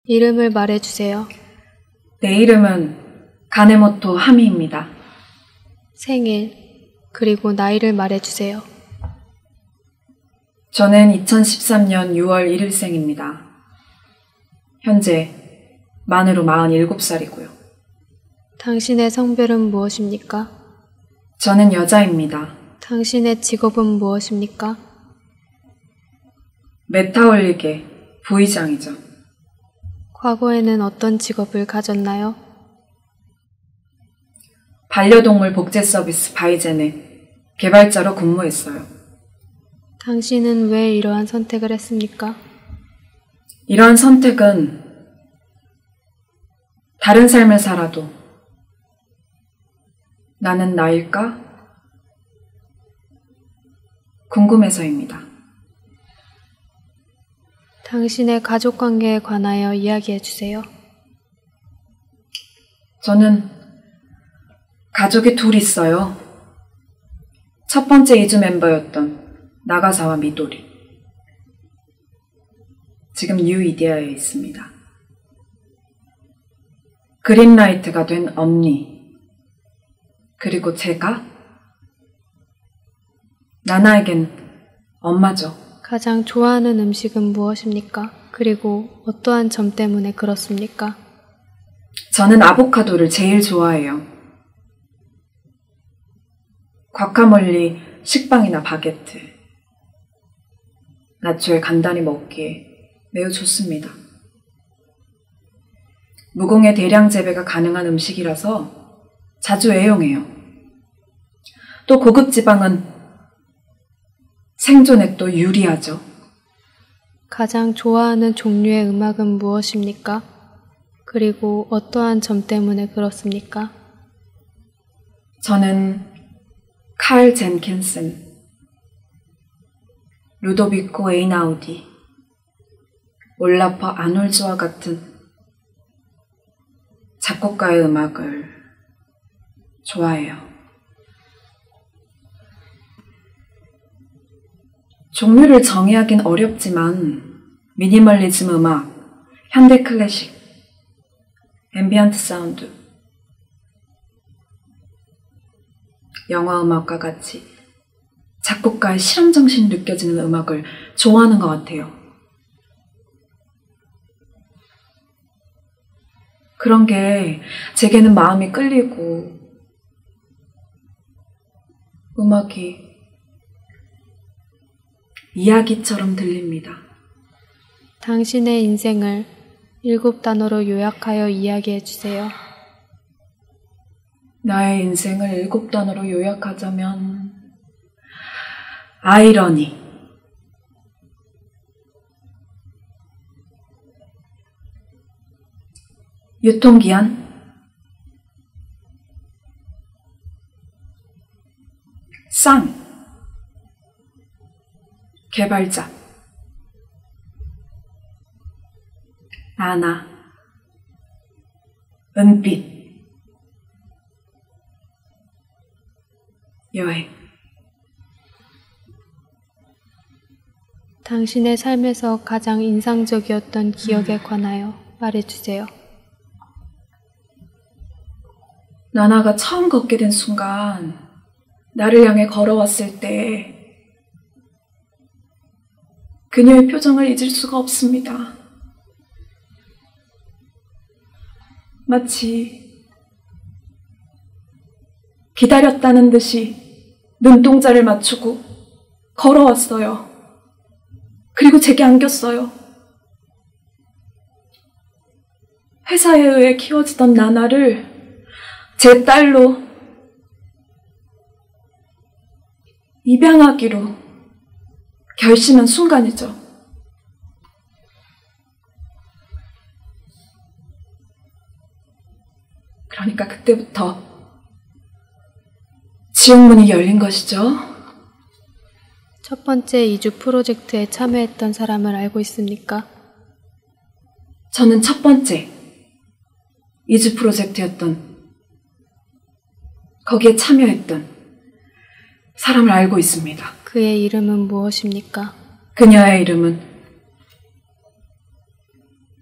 이름을 말해주세요. 내 이름은 가네모토 하미입니다. 생일, 그리고 나이를 말해주세요. 저는 2013년 6월 1일생입니다. 현재 만으로 47살이고요. 당신의 성별은 무엇입니까? 저는 여자입니다. 당신의 직업은 무엇입니까? 메타올릭의 부의장이죠. 과거에는 어떤 직업을 가졌나요? 반려동물 복제 서비스 바이젠의 개발자로 근무했어요. 당신은 왜 이러한 선택을 했습니까? 이러한 선택은 다른 삶을 살아도 나는 나일까? 궁금해서입니다. 당신의 가족관계에 관하여 이야기해주세요. 저는 가족이 둘 있어요. 첫 번째 이주 멤버였던 나가사와 미도리. 지금 뉴이디아에 있습니다. 그린라이트가 된 언니. 그리고 제가 나나에겐 엄마죠. 가장 좋아하는 음식은 무엇입니까? 그리고 어떠한 점 때문에 그렇습니까? 저는 아보카도를 제일 좋아해요. 과카몰리, 식빵이나 바게트. 나초에 간단히 먹기에 매우 좋습니다. 무공해 대량 재배가 가능한 음식이라서 자주 애용해요. 또 고급 지방은 생존에 또 유리하죠. 가장 좋아하는 종류의 음악은 무엇입니까? 그리고 어떠한 점 때문에 그렇습니까? 저는 칼 젠킨슨, 루도비코 에이나우디, 올라퍼 아놀즈와 같은 작곡가의 음악을 좋아해요. 종류를 정의하긴 어렵지만 미니멀리즘 음악, 현대 클래식, 앰비언트 사운드, 영화 음악과 같이 작곡가의 실험정신이 느껴지는 음악을 좋아하는 것 같아요. 그런 게 제게는 마음이 끌리고 음악이 이야기처럼 들립니다. 당신의 인생을 7단어로 요약하여 이야기해주세요. 나의 인생을 7단어로 요약하자면 아이러니, 유통기한, 쌍, 개발자, 나나, 은빛, 여행. 당신의 삶에서 가장 인상적이었던 기억에 관하여 말해주세요. 나나가 처음 걷게 된 순간 나를 향해 걸어왔을 때 그녀의 표정을 잊을 수가 없습니다. 마치 기다렸다는 듯이 눈동자를 맞추고 걸어왔어요. 그리고 제게 안겼어요. 회사에 의해 키워지던 나나를 제 딸로 입양하기로 결심한 순간이죠. 그러니까 그때부터 지옥문이 열린 것이죠. 첫 번째 이주 프로젝트에 참여했던 사람을 알고 있습니까? 저는 첫 번째 이주 프로젝트였던 거기에 참여했던 사람을 알고 있습니다. 그의 이름은 무엇입니까? 그녀의 이름은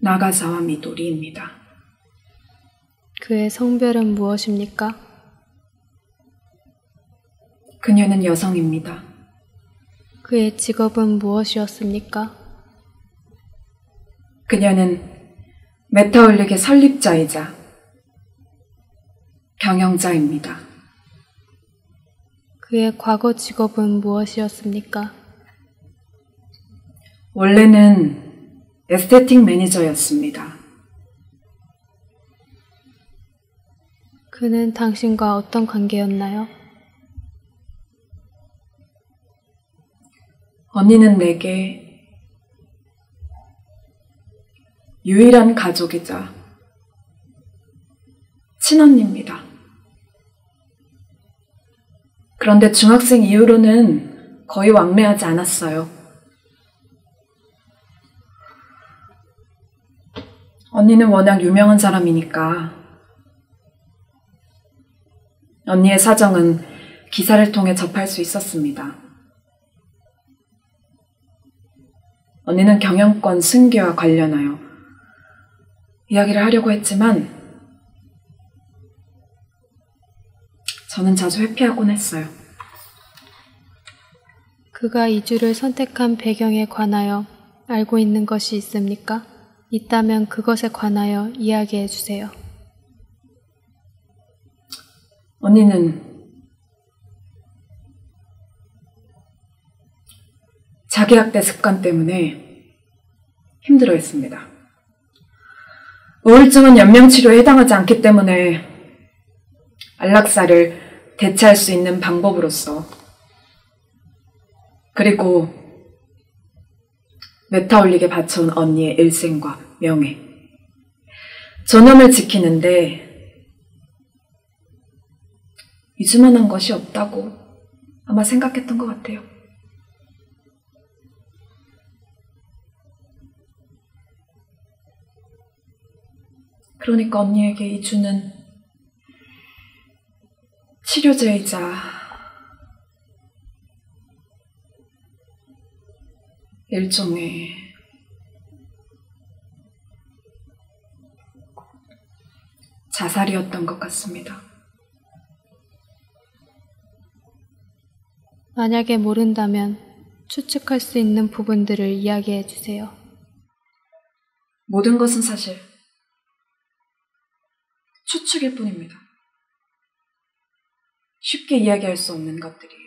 나가사와 미도리입니다. 그의 성별은 무엇입니까? 그녀는 여성입니다. 그의 직업은 무엇이었습니까? 그녀는 메타올릭의 설립자이자 경영자입니다. 그의 과거 직업은 무엇이었습니까? 원래는 에스테틱 매니저였습니다. 그는 당신과 어떤 관계였나요? 언니는 내게 유일한 가족이자 친언니입니다. 그런데 중학생 이후로는 거의 왕래하지 않았어요. 언니는 워낙 유명한 사람이니까 언니의 사정은 기사를 통해 접할 수 있었습니다. 언니는 경영권 승계와 관련하여 이야기를 하려고 했지만 저는 자주 회피하곤 했어요. 그가 이주를 선택한 배경에 관하여 알고 있는 것이 있습니까? 있다면 그것에 관하여 이야기해 주세요. 언니는 자기학대 습관 때문에 힘들어했습니다. 우울증은 연명치료에 해당하지 않기 때문에 안락사를 대체할 수 있는 방법으로서 그리고 메타올릭에 바쳐온 언니의 일생과 명예, 존엄을 지키는데 잊을만한 것이 없다고 아마 생각했던 것 같아요. 그러니까 언니에게 이주는 치료제이자 일종의 자살이었던 것 같습니다. 만약에 모른다면 추측할 수 있는 부분들을 이야기해 주세요. 모든 것은 사실 추측일 뿐입니다. 쉽게 이야기할 수 없는 것들이에요.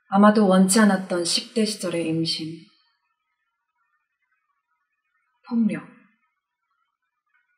아마도 원치 않았던 10대 시절의 임신, 폭력,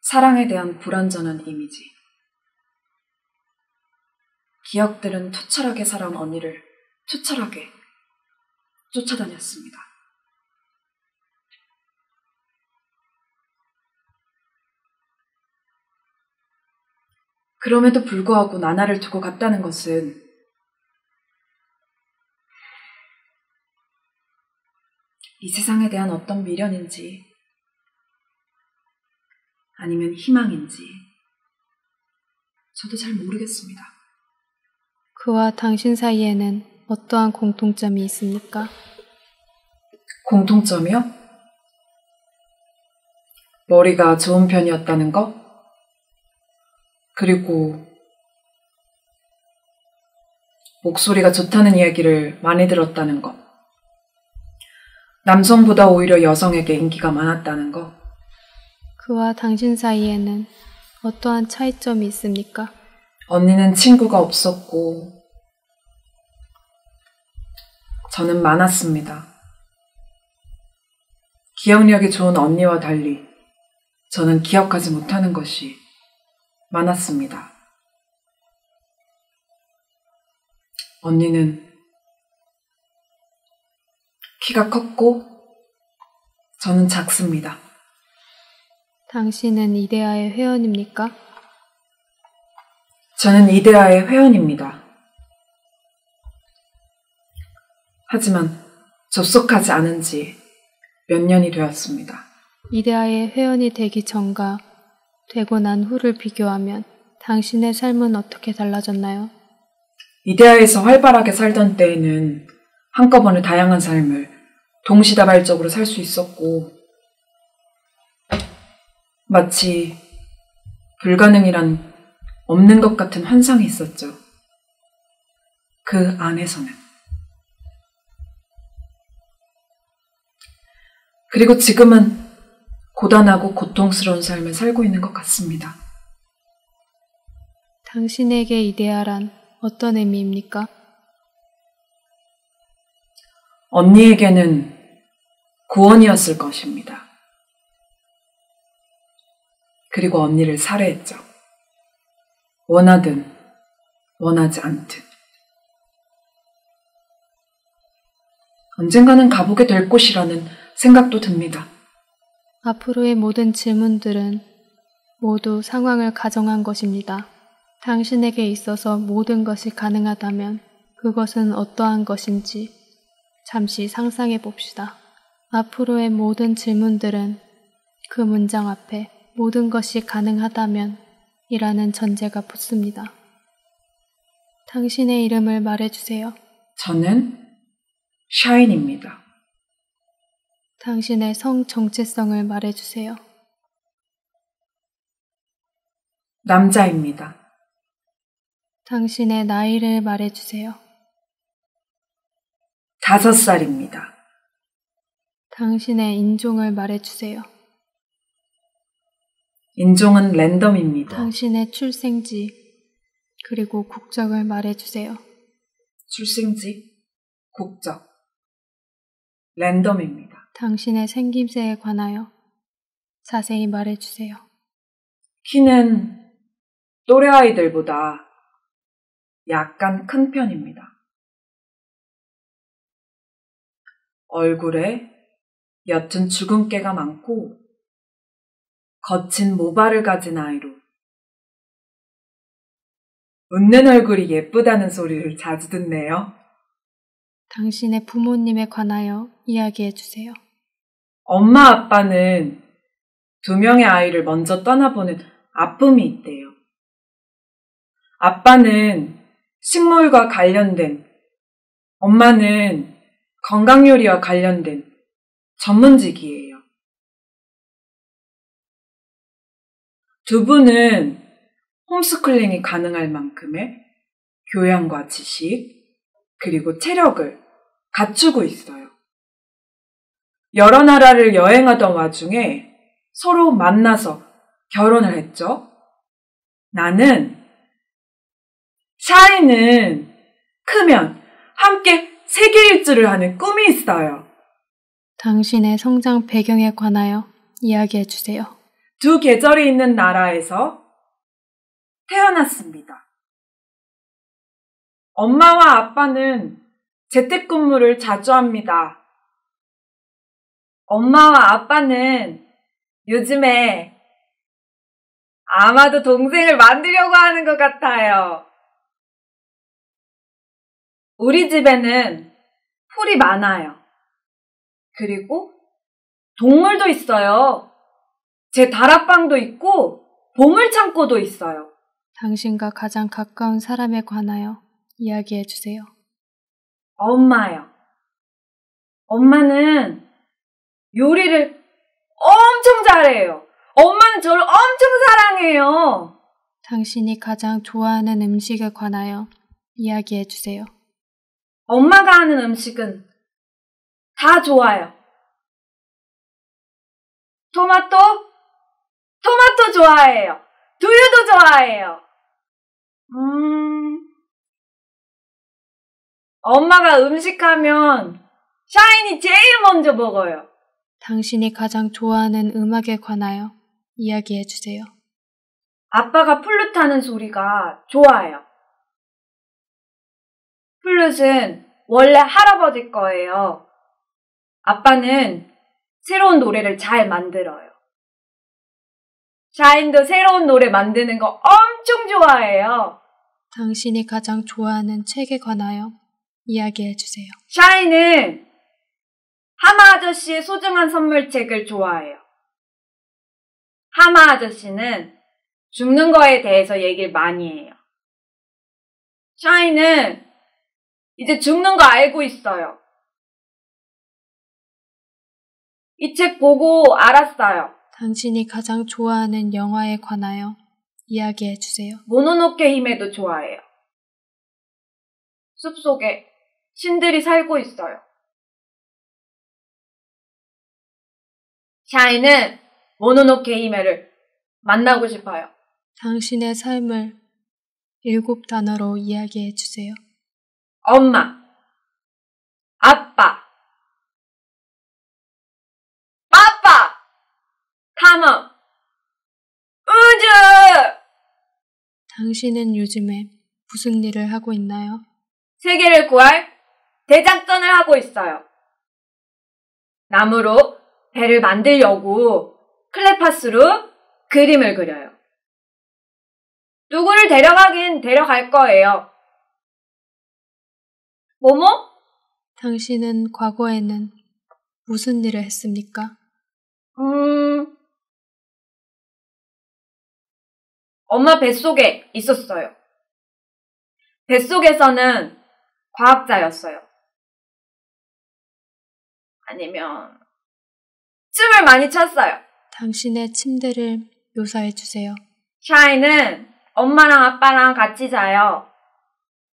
사랑에 대한 불완전한 이미지. 기억들은 투철하게 살아온 언니를 투철하게 쫓아다녔습니다. 그럼에도 불구하고 나나를 두고 갔다는 것은 이 세상에 대한 어떤 미련인지 아니면 희망인지 저도 잘 모르겠습니다. 그와 당신 사이에는 어떠한 공통점이 있습니까? 공통점이요? 머리가 좋은 편이었다는 거? 그리고 목소리가 좋다는 이야기를 많이 들었다는 거. 남성보다 오히려 여성에게 인기가 많았다는 거. 그와 당신 사이에는 어떠한 차이점이 있습니까? 언니는 친구가 없었고 저는 많았습니다. 기억력이 좋은 언니와 달리 저는 기억하지 못하는 것이 많았습니다. 언니는 키가 컸고 저는 작습니다. 당신은 이데아의 회원입니까? 저는 이데아의 회원입니다. 하지만 접속하지 않은 지 몇 년이 되었습니다. 이데아의 회원이 되기 전과 되고 난 후를 비교하면 당신의 삶은 어떻게 달라졌나요? 이데아에서 활발하게 살던 때에는 한꺼번에 다양한 삶을 동시다발적으로 살 수 있었고, 마치 불가능이란 없는 것 같은 환상이 있었죠. 그 안에서는. 그리고 지금은 고단하고 고통스러운 삶을 살고 있는 것 같습니다. 당신에게 이데아란 어떤 의미입니까? 언니에게는 구원이었을 것입니다. 그리고 언니를 살해했죠. 원하든 원하지 않든. 언젠가는 가보게 될 곳이라는 생각도 듭니다. 앞으로의 모든 질문들은 모두 상황을 가정한 것입니다. 당신에게 있어서 모든 것이 가능하다면 그것은 어떠한 것인지 잠시 상상해 봅시다. 앞으로의 모든 질문들은 그 문장 앞에 모든 것이 가능하다면 이라는 전제가 붙습니다. 당신의 이름을 말해주세요. 저는 샤인입니다. 당신의 성 정체성을 말해주세요. 남자입니다. 당신의 나이를 말해주세요. 5살입니다. 당신의 인종을 말해주세요. 인종은 랜덤입니다. 당신의 출생지 그리고 국적을 말해주세요. 출생지, 국적, 랜덤입니다. 당신의 생김새에 관하여 자세히 말해주세요. 키는 또래 아이들보다 약간 큰 편입니다. 얼굴에 옅은 주근깨가 많고 거친 모발을 가진 아이로 웃는 얼굴이 예쁘다는 소리를 자주 듣네요. 당신의 부모님에 관하여 이야기해주세요. 엄마 아빠는 2명의 아이를 먼저 떠나보는 아픔이 있대요. 아빠는 식물과 관련된, 엄마는 건강요리와 관련된 전문직이에요. 두 분은 홈스쿨링이 가능할 만큼의 교양과 지식, 그리고 체력을 갖추고 있어요. 여러 나라를 여행하던 와중에 서로 만나서 결혼을 했죠. 샤이는 크면 함께 세계 일주를 하는 꿈이 있어요. 당신의 성장 배경에 관하여 이야기해주세요. 2 계절이 있는 나라에서 태어났습니다. 엄마와 아빠는 재택근무를 자주 합니다. 엄마와 아빠는 요즘에 아마도 동생을 만들려고 하는 것 같아요. 우리 집에는 풀이 많아요. 그리고 동물도 있어요. 제 다락방도 있고 보물창고도 있어요. 당신과 가장 가까운 사람에 관하여 이야기해주세요. 엄마요. 엄마는 요리를 엄청 잘해요. 엄마는 저를 엄청 사랑해요. 당신이 가장 좋아하는 음식에 관하여 이야기해주세요. 엄마가 하는 음식은 다 좋아요. 토마토 좋아해요. 두유도 좋아해요. 엄마가 음식하면 샤인이 제일 먼저 먹어요. 당신이 가장 좋아하는 음악에 관하여 이야기해주세요. 아빠가 플룻 하는 소리가 좋아요. 플룻은 원래 할아버지 거예요. 아빠는 새로운 노래를 잘 만들어요. 샤인도 새로운 노래 만드는 거 엄청 좋아해요. 당신이 가장 좋아하는 책에 관하여 이야기해주세요. 샤인은 하마 아저씨의 소중한 선물책을 좋아해요. 하마 아저씨는 죽는 거에 대해서 얘기를 많이 해요. 샤인은 이제 죽는 거 알고 있어요. 이 책 보고 알았어요. 당신이 가장 좋아하는 영화에 관하여 이야기해 주세요. 모노노케 히메도 좋아해요. 숲속에 신들이 살고 있어요. 샤이는 모노노케 히메를 만나고 싶어요. 당신의 삶을 7단어로 이야기해 주세요. 엄마, 아빠, 빠빠, 탐험, 우주! 당신은 요즘에 무슨 일을 하고 있나요? 세계를 구할 대작전을 하고 있어요. 나무로 배를 만들려고 클레파스로 그림을 그려요. 누구를 데려가긴 데려갈 거예요. 모모? 당신은 과거에는 무슨 일을 했습니까? 엄마 뱃속에 있었어요. 뱃속에서는 과학자였어요. 아니면 춤을 많이 췄어요. 당신의 침대를 묘사해 주세요. 샤이는 엄마랑 아빠랑 같이 자요.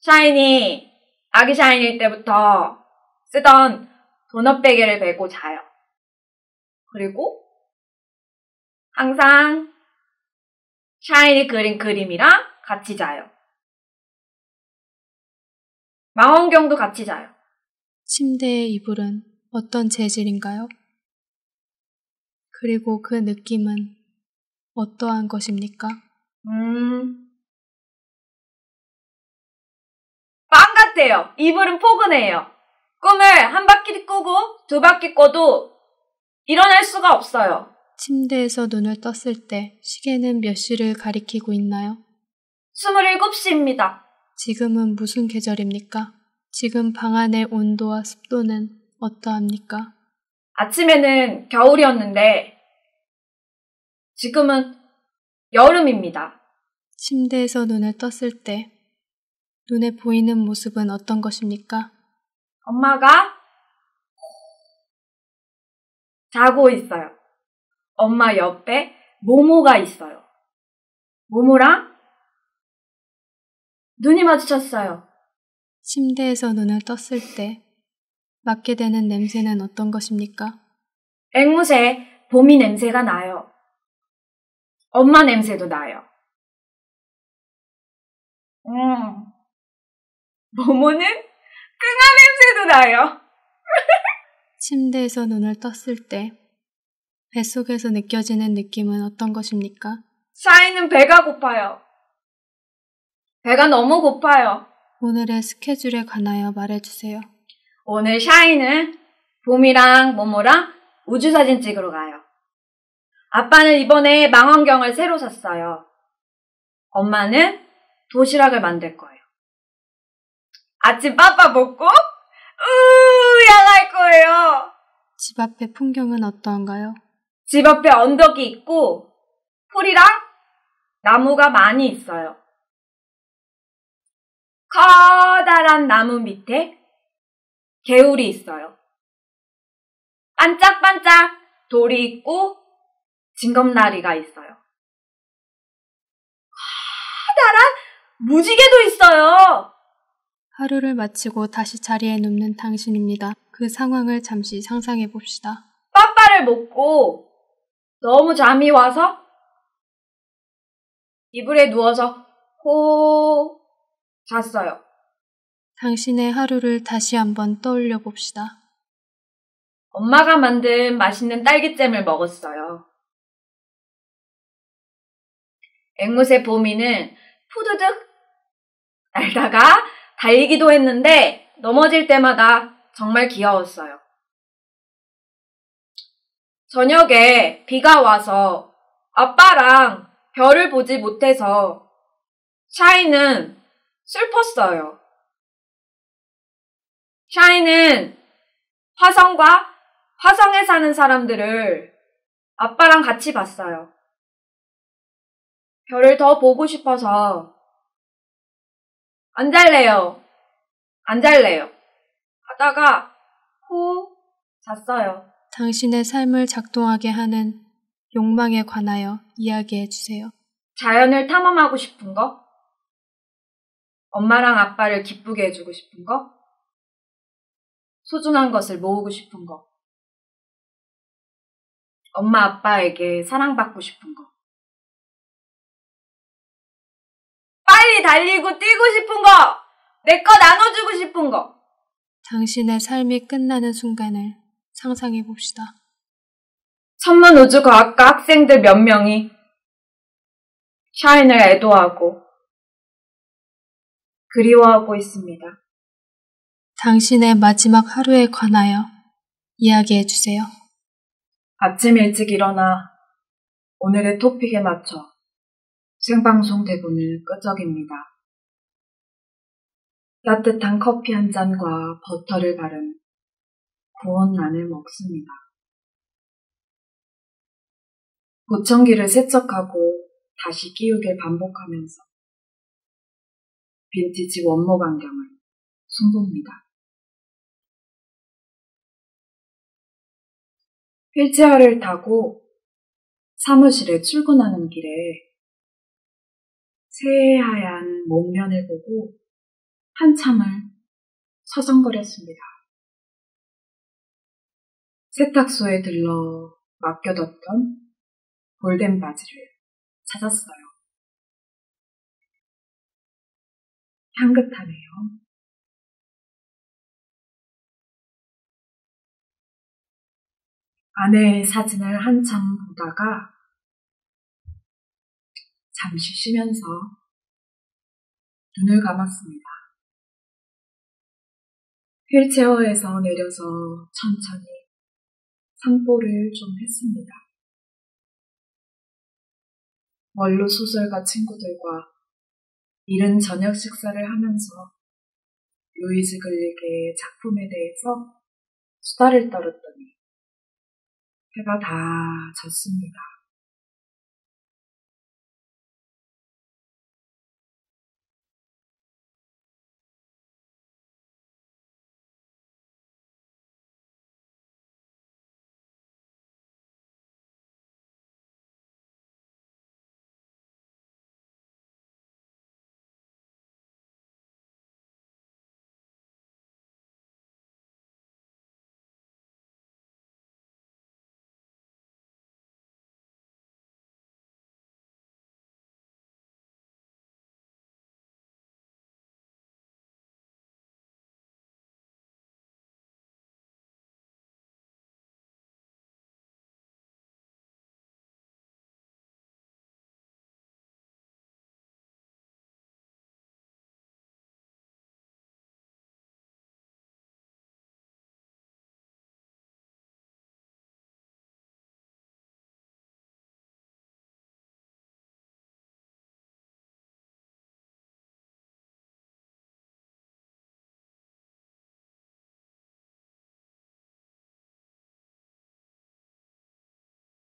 샤이니 아기 샤이니일 때부터 쓰던 도넛 베개를 베고 자요. 그리고 항상 샤이니 그린 그림이랑 같이 자요. 망원경도 같이 자요. 침대의 이불은 어떤 재질인가요? 그리고 그 느낌은 어떠한 것입니까? 빵 같아요. 이불은 포근해요. 꿈을 한 바퀴 꾸고 2바퀴 꿔도 일어날 수가 없어요. 침대에서 눈을 떴을 때 시계는 몇 시를 가리키고 있나요? 27시입니다. 지금은 무슨 계절입니까? 지금 방 안의 온도와 습도는 어떠합니까? 아침에는 겨울이었는데 지금은 여름입니다. 침대에서 눈을 떴을 때 눈에 보이는 모습은 어떤 것입니까? 엄마가 자고 있어요. 엄마 옆에 모모가 있어요. 모모랑 눈이 마주쳤어요. 침대에서 눈을 떴을 때 맡게 되는 냄새는 어떤 것입니까? 앵무새 봄이 냄새가 나요. 엄마 냄새도 나요. 모모는 끙아 냄새도 나요. 침대에서 눈을 떴을 때 뱃속에서 느껴지는 느낌은 어떤 것입니까? 샤이는 배가 고파요. 배가 너무 고파요. 오늘의 스케줄에 관하여 말해주세요. 오늘 샤이는 봄이랑 모모랑 우주사진 찍으러 가요. 아빠는 이번에 망원경을 새로 샀어요. 엄마는 도시락을 만들 거예요. 아침 빠빠 먹고 야갈 거예요. 집 앞의 풍경은 어떠한가요? 집 앞에 언덕이 있고 풀이랑 나무가 많이 있어요. 커다란 나무 밑에 개울이 있어요. 반짝반짝 돌이 있고 징검다리가 있어요. 커다란 무지개도 있어요. 하루를 마치고 다시 자리에 눕는 당신입니다. 그 상황을 잠시 상상해 봅시다. 빠빠를 먹고 너무 잠이 와서 이불에 누워서 호 잤어요. 당신의 하루를 다시 한번 떠올려 봅시다. 엄마가 만든 맛있는 딸기잼을 먹었어요. 앵무새 보미는 푸드득 날다가 달리기도 했는데 넘어질 때마다 정말 귀여웠어요. 저녁에 비가 와서 아빠랑 별을 보지 못해서 샤이는 슬펐어요. 샤이는 화성과 화성에 사는 사람들을 아빠랑 같이 봤어요. 별을 더 보고 싶어서 안 잘래요 하다가 후 잤어요. 당신의 삶을 작동하게 하는 욕망에 관하여 이야기해 주세요. 자연을 탐험하고 싶은 거? 엄마랑 아빠를 기쁘게 해주고 싶은 거? 소중한 것을 모으고 싶은 거? 엄마 아빠에게 사랑받고 싶은 거? 빨리 달리고 뛰고 싶은 거! 내 거 나눠주고 싶은 거! 당신의 삶이 끝나는 순간을 상상해 봅시다. 천문우주과학과 학생들 몇 명이 샤인을 애도하고 그리워하고 있습니다. 당신의 마지막 하루에 관하여 이야기해 주세요. 아침 일찍 일어나 오늘의 토픽에 맞춰 생방송 대본을 끄적입니다. 따뜻한 커피 한 잔과 버터를 바른 구운 난을 먹습니다. 보청기를 세척하고 다시 끼우길 반복하면서 빈티지 원목 안경을 손봅니다. 휠체어를 타고 사무실에 출근하는 길에 새하얀 목면을 보고 한참을 서성거렸습니다. 세탁소에 들러 맡겨뒀던 골덴 바지를 찾았어요. 향긋하네요. 아내의 사진을 한참 보다가 잠시 쉬면서 눈을 감았습니다. 휠체어에서 내려서 천천히 산보를 좀 했습니다. 원로 소설가 친구들과 이른 저녁 식사를 하면서 루이즈 글릭의 작품에 대해서 수다를 떨었더니 해가 다 졌습니다.